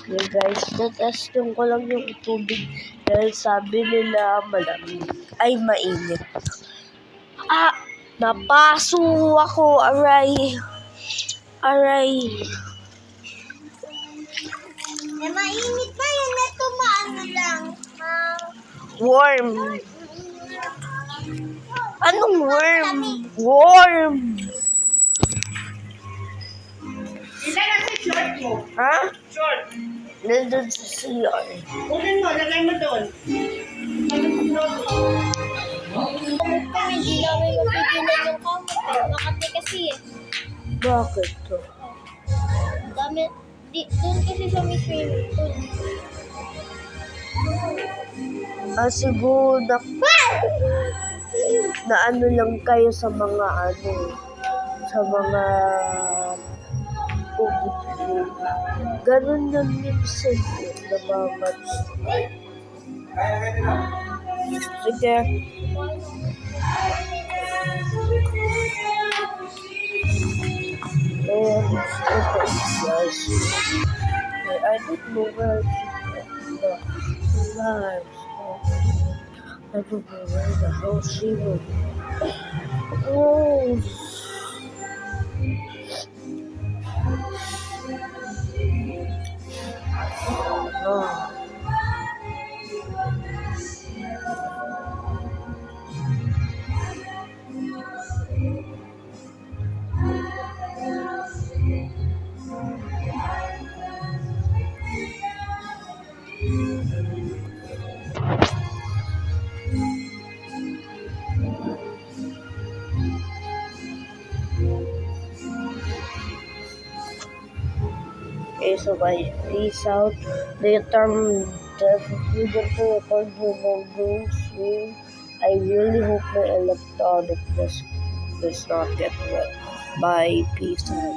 Okay guys, natesting ko lang yung tubig dahil sabi nila malamig ay mainit. Napaso ako, aray. Mainit ba yun? Ito maano lang. Warm. Anong worm? Warm. Ilan na sa short mo? Ha? Short. Nandun sa CR. Kunin mo, lagay mo doon. Kung hindi namin mapigilan yung kamot. Makati kasi eh. Bakit to? Dami. Doon kasi sa may swimming pool. Siguro na ano lang kayo sa mga sa mga tubig. Ganun na minsan namamats. Sige. I don't know where I don't know where the hell she went. Oh. Okay, so guys, peace out. Later, definitely going to record more games soon. I really hope my electronic does not get wet. Bye, peace out.